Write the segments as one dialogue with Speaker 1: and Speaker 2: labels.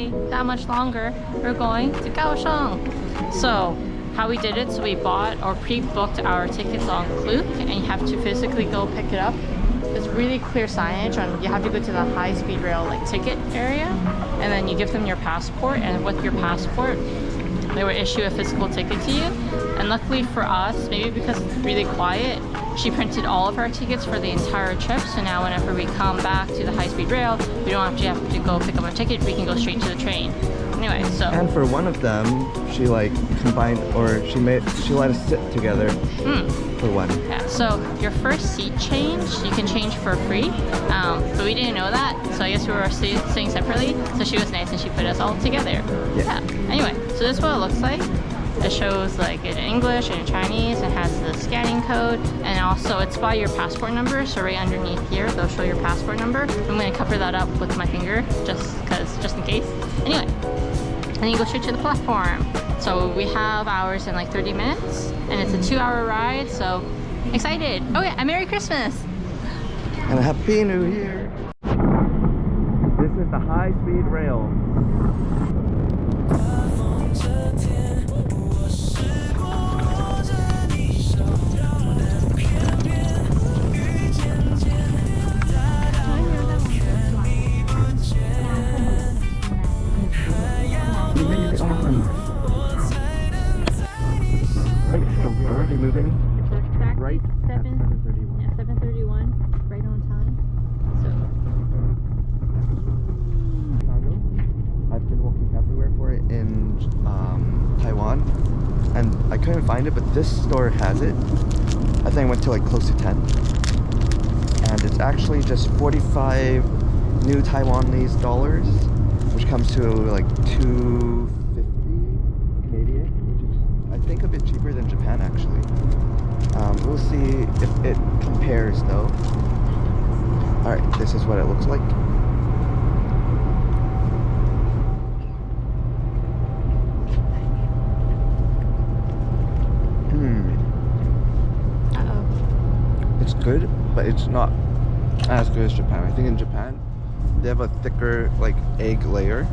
Speaker 1: wait that much longer. We're going to Kaohsiung. So how we did it, so we bought or pre-booked our tickets on Klook, and you have to physically go pick it up. There's really clear signage on, you have to go to the high-speed rail like ticket area, and then you give them your passport, and with your passport they will issue a physical ticket to you. And luckily for us, maybe because it's really quiet, she printed all of our tickets for the entire trip, so now whenever we come back to the high-speed rail, we don't actually have to go pick up our ticket, we can go straight to the train. Anyway, so.
Speaker 2: And for one of them, she like combined, or she let us sit together for one.
Speaker 1: Yeah, so your first seat change, you can change for free, but we didn't know that, so I guess we were sitting separately, so she was nice and she put us all together. Yeah. Anyway, so this is what it looks like. It shows like in English and in Chinese, it has the scanning code, and also it's by your passport number, so right underneath here they'll show your passport number. I'm going to cover that up with my finger just in case. Anyway, and then you go straight to the platform. So we have ours in like 30 minutes, and it's a 2-hour ride, so excited. Oh yeah, and Merry Christmas!
Speaker 2: And a Happy New Year! This is the high-speed rail. Moving
Speaker 1: exactly
Speaker 2: right at 7:31.
Speaker 1: Yeah, 7:31, right on time. So
Speaker 2: I've been looking everywhere for it in Taiwan, and I couldn't find it, but this store has it. I think I went to like close to 10, and it's actually just 45 new Taiwanese dollars, which comes to like 250 Canadian, which is I think a bit cheaper than Japan actually. We'll see if it compares though. Alright, this is what it looks like. It's good, but it's not as good as Japan. I think in Japan they have a thicker like egg layer,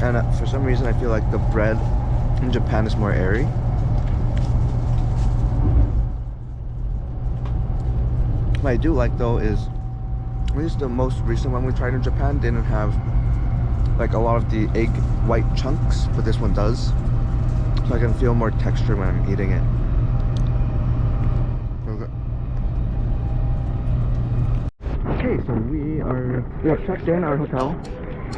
Speaker 2: and for some reason I feel like the bread in Japan is more airy. What I do like though is, at least the most recent one we tried in Japan didn't have like a lot of the egg white chunks, but this one does, so I can feel more texture when I'm eating it. Okay, so we have checked in our hotel,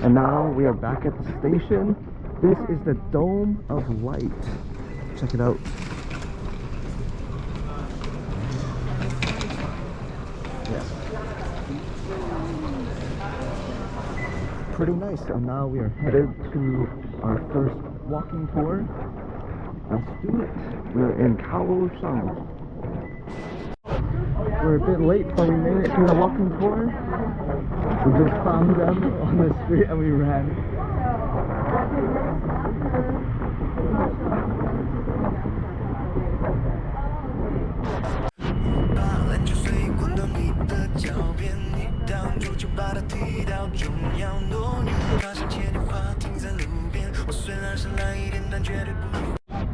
Speaker 2: and now we are back at the station. This is the Dome of Light. Check it out. Yeah. Pretty nice. And now we are headed to our first walking tour. Let's do it. We're in Kaohsiung. We're a bit late, but we made it to the walking tour. We just found them on the street and we ran.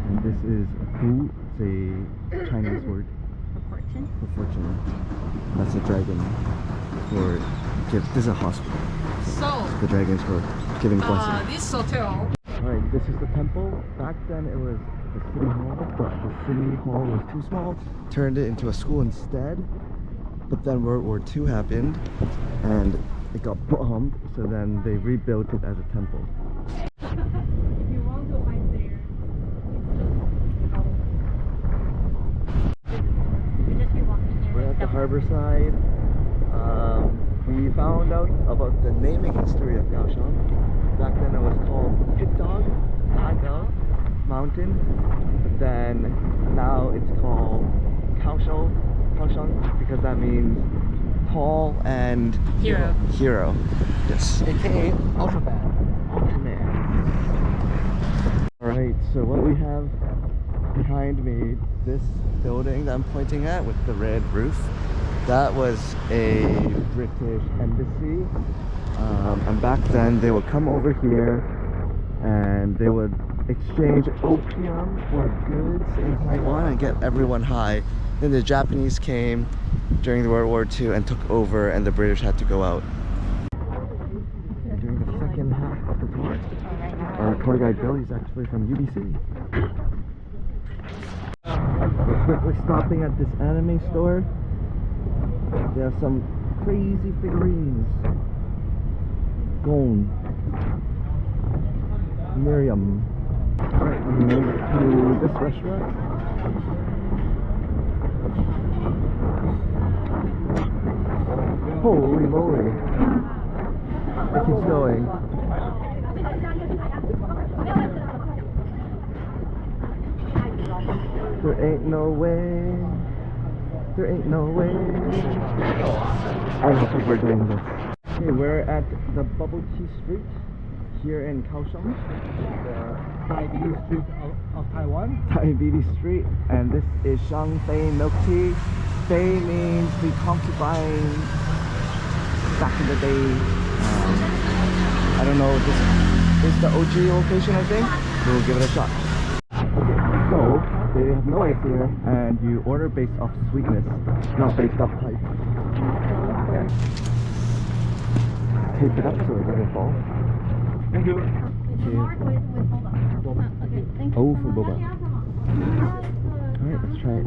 Speaker 2: And this is Fu, it's a Chinese word. For fortune. That's a dragon for give. This is a hospital.
Speaker 1: So
Speaker 2: the dragon is for giving blessings.
Speaker 1: This hotel.
Speaker 2: Alright, this is the temple. Back then it was the city hall, but the city hall was too small. Turned it into a school instead. But then World War II happened and it got bombed, so then they rebuilt it as a temple.
Speaker 1: If you want to hide there,
Speaker 2: we're at the harbor side. We found out about the naming history of Kaohsiung. Back then it was called Dog Mountain, but then now it's called Kaohsiung because that means tall and hero. Yes. AKA Ultraman. Alright, so what we have behind me, this building that I'm pointing at with the red roof, that was a British embassy And back then they would come over here and they would exchange opium for goods in Taiwan and get everyone high. Then the Japanese came during the World War II and took over, and the British had to go out. And during the second half of the tour, our tour guide Billy is actually from UBC. We're quickly stopping at this anime store. They have some crazy figurines. Gon, Miriam. Alright, we made it to this restaurant. Holy moly. It keeps going. There ain't no way. There ain't no way. I don't think we're doing this. Okay, we're at the Bubble Tea Street here in Kaohsiung.
Speaker 3: The Diabetes Street of Taiwan.
Speaker 2: Diabetes Street, and this is Shang Fei milk tea. Fei means the concubine back in the day. I don't know, this is the OG location, I think. We'll give it a shot. Okay, so they have no ice here, and you order based off sweetness, not based off type. Tape it up so it doesn't fall.
Speaker 3: Thank you.
Speaker 2: Oh, for boba. Alright, let's try it.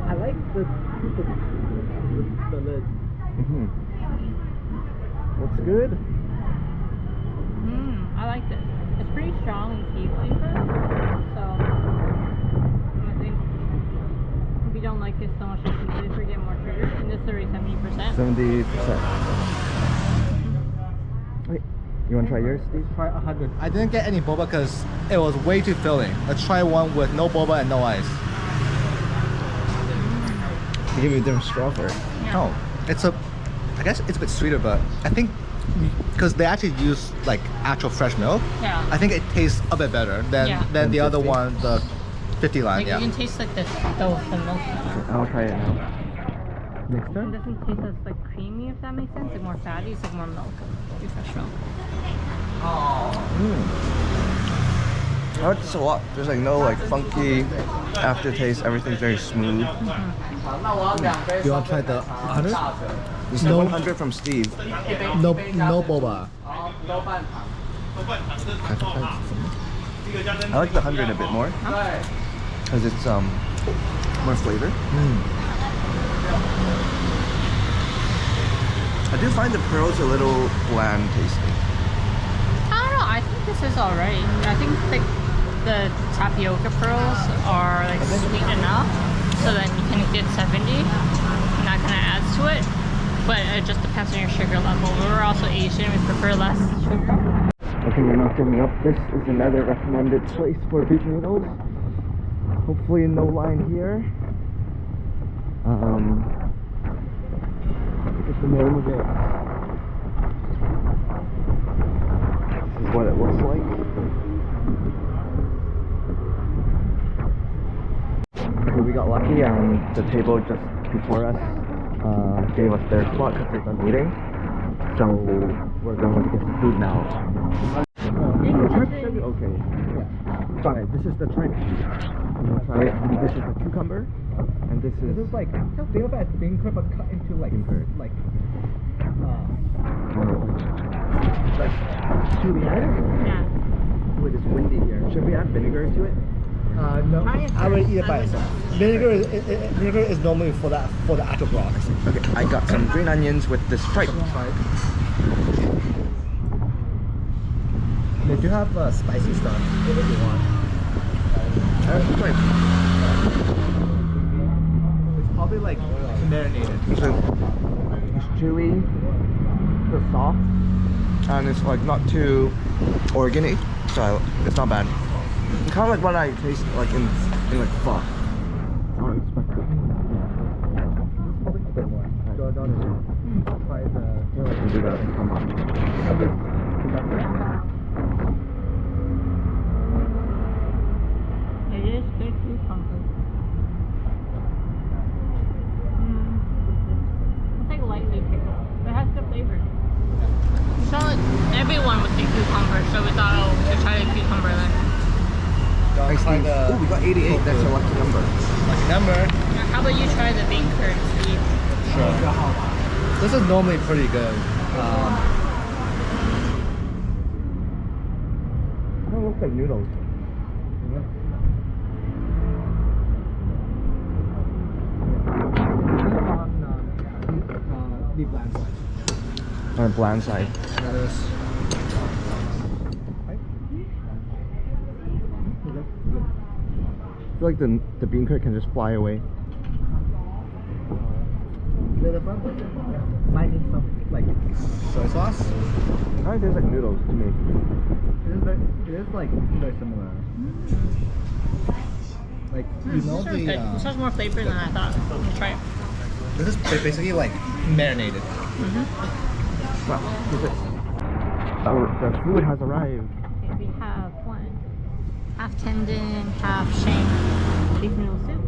Speaker 3: I like the lid.
Speaker 2: Looks good.
Speaker 1: I like this. It's pretty strong in tea flavor, so I think if you don't like it so much as tea flavor, get more sugar. And this is already 70%.
Speaker 2: 70%. Wait, you want to try yours, Steve?
Speaker 3: Try 100. I didn't get any boba because it was way too filling. Let's try one with no boba and no ice.
Speaker 2: They give you a different straw for it.
Speaker 3: Oh, I guess it's a bit sweeter, but I think because they actually use like actual fresh milk, I think it tastes a bit better than the other one, the 50 line.
Speaker 1: Like you can taste like the milk.
Speaker 2: Okay, I'll try it now. Next
Speaker 1: It
Speaker 2: time?
Speaker 1: doesn't taste as like creamy, if that makes sense. Like more fatty, it's like more milk. Like fresh milk.
Speaker 2: I like this a lot. There's like no like funky aftertaste. Everything's very smooth.
Speaker 3: You want to try the 100?
Speaker 2: This is 100 from Steve.
Speaker 3: No boba.
Speaker 2: I like the 100 a bit more because it's more flavor. I do find the pearls a little bland tasting.
Speaker 1: I don't know. I think this is alright. I think like the tapioca pearls are like sweet enough, so then you can get 70. I'm not gonna add to it, but it just depends on your sugar level. We're also Asian. We prefer less sugar.
Speaker 2: Okay, we're not giving up. This is another recommended place for beef noodles. Hopefully no line here. What's the name of it? This is what it looks like. Okay, we got lucky and the table just before us gave us their spot because they're done eating. So we're going to get some food now. Okay. Yeah. Sorry, this is the tripe. This is the cucumber, and this is
Speaker 3: like think of it as bean curd but cut into like
Speaker 2: chili.
Speaker 1: Yeah.
Speaker 2: Wait, it's windy here. Should we add vinegar to it?
Speaker 3: No, I would eat it by itself. Vinegar is normally for the actual broth.
Speaker 2: Okay, I got some green onions with this tripe.
Speaker 3: They do have spicy stuff if you want.
Speaker 2: Tripe.
Speaker 3: It's probably like marinated.
Speaker 2: It's chewy, it's soft, and it's like not too organy, so it's not bad. It's kind of like what I taste like in like pho. I don't expect it.
Speaker 3: Probably a bit more. Try the.
Speaker 2: Do that. Come on.
Speaker 1: It is good cucumber.
Speaker 3: Number.
Speaker 1: How about you try the bean curd, Steve?
Speaker 3: Sure. This is normally pretty good.
Speaker 2: It looks like noodles.
Speaker 3: The bland side.
Speaker 2: On the bland side.
Speaker 3: That is.
Speaker 2: I feel like the bean curd can just fly away.
Speaker 3: Might need some like soy sauce.
Speaker 2: It tastes like noodles to me.
Speaker 3: It is like very similar. Like you know
Speaker 1: This is good. This has more flavor than I thought. Let's try it.
Speaker 3: this is basically like marinated.
Speaker 2: Wow, the food has arrived.
Speaker 1: Okay, we have one half tendon, half shank beef noodle soup,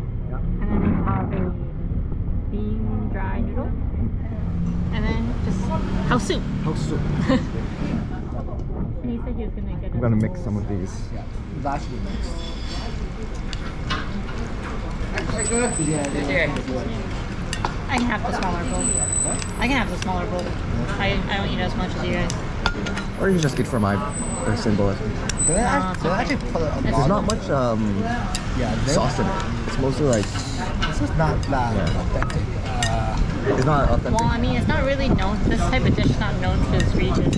Speaker 1: and then we have a bean dry noodle, and then just house soup.
Speaker 2: House soup.
Speaker 1: And he said he was gonna get.
Speaker 2: I'm gonna mix some of these.
Speaker 3: Yeah, that should be mixed.
Speaker 1: I can have the smaller bowl. I can have the smaller bowl. I don't eat as much as you guys.
Speaker 2: Or you just eat for my symbolism.
Speaker 3: They actually put a
Speaker 2: There's
Speaker 3: lot
Speaker 2: not
Speaker 3: of
Speaker 2: much sauce in it. It's mostly like
Speaker 3: This is not that authentic.
Speaker 2: it's not authentic.
Speaker 1: Well, I mean, it's not really known. This type of dish is not known to this region.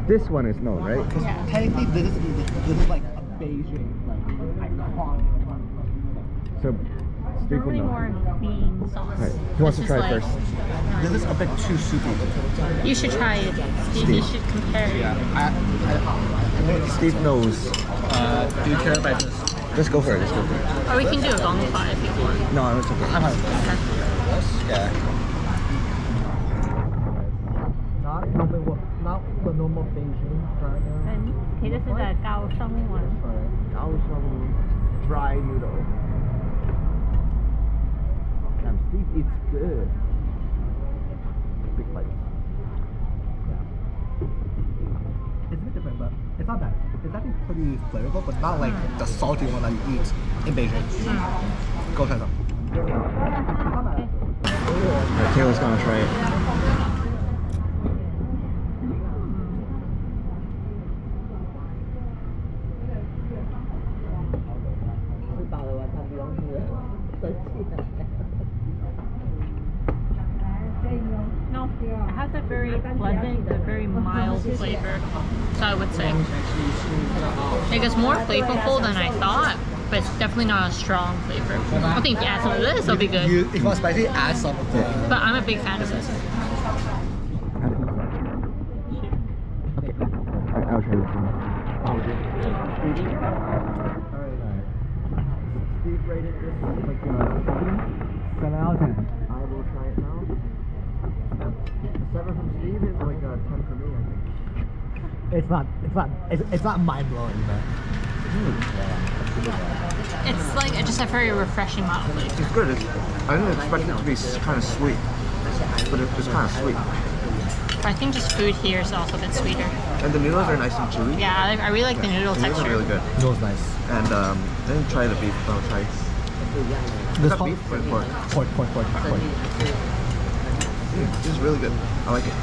Speaker 2: This one is known, right?
Speaker 1: Yeah.
Speaker 3: Technically, this is like a Beijing like iconic.
Speaker 2: So Steve will
Speaker 1: Probably
Speaker 2: know.
Speaker 1: more bean sauce.
Speaker 2: Right. Who wants to
Speaker 1: This
Speaker 2: try
Speaker 1: is
Speaker 2: it first?
Speaker 3: This is a bit too soupy.
Speaker 1: You should try it, Steve. You should compare it.
Speaker 2: Steve knows.
Speaker 3: Do you care if I just?
Speaker 2: Just go for it. Just go for it.
Speaker 1: Or we can do a gong pie if you want.
Speaker 2: No, it's okay.
Speaker 3: I'm fine.
Speaker 1: Okay.
Speaker 3: Yeah. Not the normal Beijing right now.
Speaker 1: Okay, this is a Kaohsiung one.
Speaker 2: Kaohsiung dry noodle. Damn, Steve eats good. Big bite.
Speaker 3: It's a bit different, but it's not bad. It's actually pretty flavorful, but not like the salty one that you eat in Beijing. Go try them.
Speaker 2: Alright, Kayla's gonna try it.
Speaker 1: No, it has a very pleasant, a very mild flavor. So I would say. Like it's more flavorful than I thought, but it's definitely not a strong flavor. I think if you add some of this, it'll be good.
Speaker 3: If you want spicy, add some of the.
Speaker 1: But I'm a big fan of this.
Speaker 2: Okay. Alright, I'll try this one. Steve rated this like
Speaker 3: 7 out of 10.
Speaker 2: I will try it now. A 7 from Steve is like a 10 for me, I think.
Speaker 3: It's not mind blowing, but
Speaker 1: It's like just a very refreshing mild flavor.
Speaker 2: It's good. I didn't expect it to be kind of sweet, but it's kind of sweet.
Speaker 1: But I think just food here is also a bit sweeter.
Speaker 2: And the noodles are nice and chewy.
Speaker 1: Yeah, I really like the noodle
Speaker 2: The noodles
Speaker 1: texture.
Speaker 2: are really good.
Speaker 3: it was nice.
Speaker 2: And I didn't try the beef, but I'll try.
Speaker 3: This
Speaker 2: Is that beef or pork?
Speaker 3: Pork.
Speaker 2: This is really good. I like it.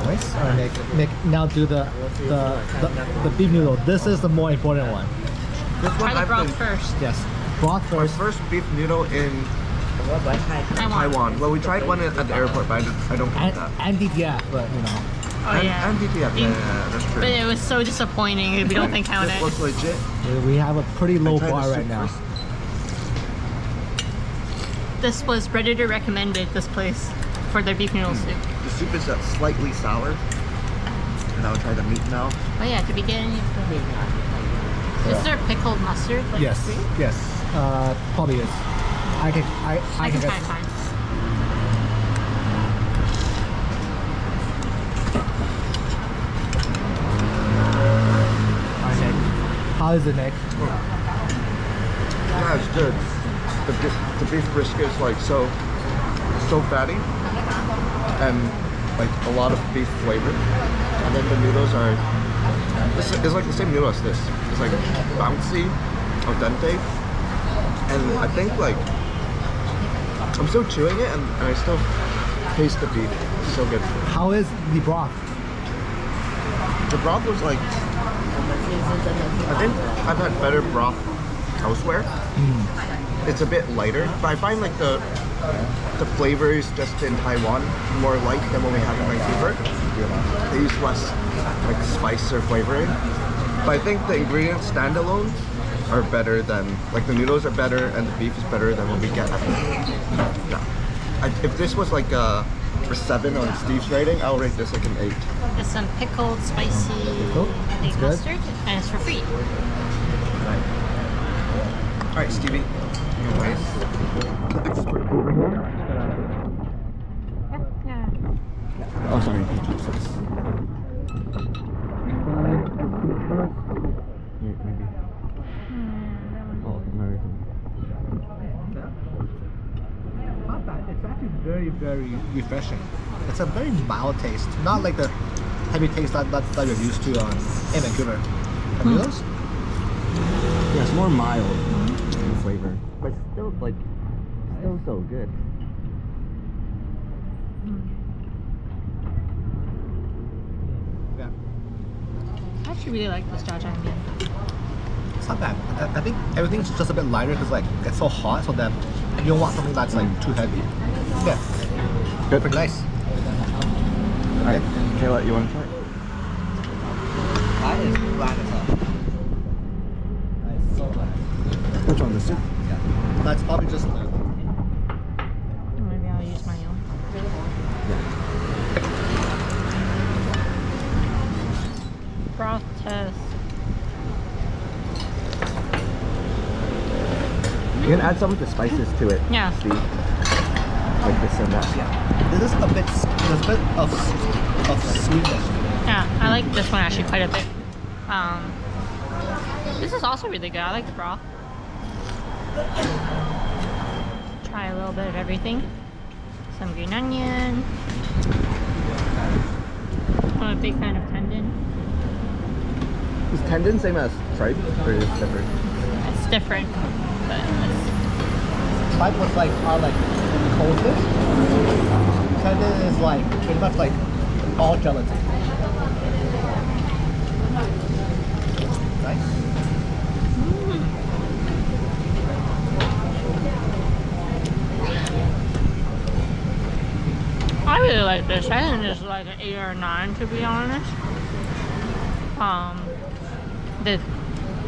Speaker 3: Nice. Alright, Nick. Now do the beef noodle. This is the more important one.
Speaker 2: This
Speaker 1: Try the
Speaker 2: I've
Speaker 1: broth
Speaker 2: been-
Speaker 1: first.
Speaker 3: Yes. Broth
Speaker 2: My
Speaker 3: first.
Speaker 2: first beef noodle in Taiwan. Well, we tried one at the airport, but I don't count that.
Speaker 3: And DTF, but you know.
Speaker 1: Oh yeah.
Speaker 2: And DTF, yeah, that's true.
Speaker 1: But it was so disappointing if we don't think count
Speaker 2: This
Speaker 1: it.
Speaker 2: looks legit.
Speaker 3: We have a pretty low
Speaker 2: Try the
Speaker 3: bar
Speaker 2: soup
Speaker 3: right now.
Speaker 2: first.
Speaker 1: This was Redditor recommended this place for their beef noodle soup.
Speaker 2: The soup is slightly sour. And I'll try the meat now.
Speaker 1: Oh yeah, did we get any of the... Is there pickled mustard? Like
Speaker 3: Yes.
Speaker 1: free?
Speaker 3: Yes. Probably is. I can
Speaker 1: I can try
Speaker 3: guess.
Speaker 1: and find.
Speaker 3: Alright, Nick. How is it, Nick?
Speaker 2: Yeah, it's good. The beef brisket is like so fatty and like a lot of beef flavor. And then the noodles are, it's like the same noodle as this. It's like bouncy, al dente, and I think like I'm still chewing it, and I still taste the beef. It's so good.
Speaker 3: How is the broth?
Speaker 2: The broth was like, I think I've had better broth elsewhere. It's a bit lighter, but I find like the flavors just in Taiwan more light than what we have in Vancouver. They use less like spice or flavoring. But I think the ingredients standalone are better than, like the noodles are better and the beef is better than what we get at yeah. If this was like a 7 on Steve's rating, I'll rate this like an 8.
Speaker 1: There's some pickled, spicy egg mustard, and it's for free.
Speaker 2: Alright, Stevie. Anyways, expert over here.
Speaker 1: Yeah.
Speaker 2: Oh, sorry. Maybe. Oh, American.
Speaker 3: Not bad. It's actually very, very refreshing. It's a very mild taste, not like the heavy taste that you're used to in Vancouver. Have you those?
Speaker 2: Yeah, it's more mild in flavor, but still like still so good.
Speaker 3: Yeah,
Speaker 1: I actually really like this jajangmyeon.
Speaker 3: it's not bad. I think everything's just a bit lighter because like it's so hot, so that you don't want something that's like too heavy. Yeah,
Speaker 2: Good.
Speaker 3: pretty nice.
Speaker 2: Alright, Kayla, you want to try it?
Speaker 3: That is bland as hell. That is so bland.
Speaker 2: Which one, this soup?
Speaker 3: Yeah, that's probably just.
Speaker 1: Maybe I'll use my own. Broth test.
Speaker 2: You can add some of the spices to it.
Speaker 1: Yeah.
Speaker 2: See? Like this and that.
Speaker 3: Yeah, this is a bit. There's a bit of sweetness.
Speaker 1: Yeah, I like this one actually quite a bit. This is also really good. I like the broth. Try a little bit of everything. Some green onion. I'm a big fan of tendon.
Speaker 2: Is tendon same as tripe, or is it different?
Speaker 1: It's different, but it's,
Speaker 3: Tripe was like cold fish. Tendon is like pretty much like all gelatin. Nice.
Speaker 1: I really like this. I think it's like an 8 or a 9 to be honest. The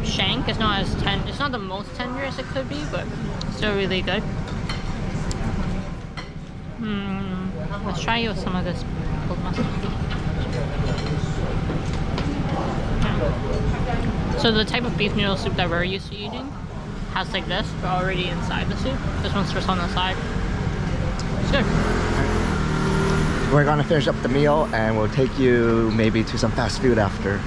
Speaker 1: shank is not as tender. It's not the most tender as it could be, but still really good. Let's try it with some of this pickled mustard. So the type of beef noodle soup that we're used to eating has like this, but already inside the soup. This one's just on the side. It's good.
Speaker 2: We're gonna finish up the meal and we'll take you maybe to some fast food after.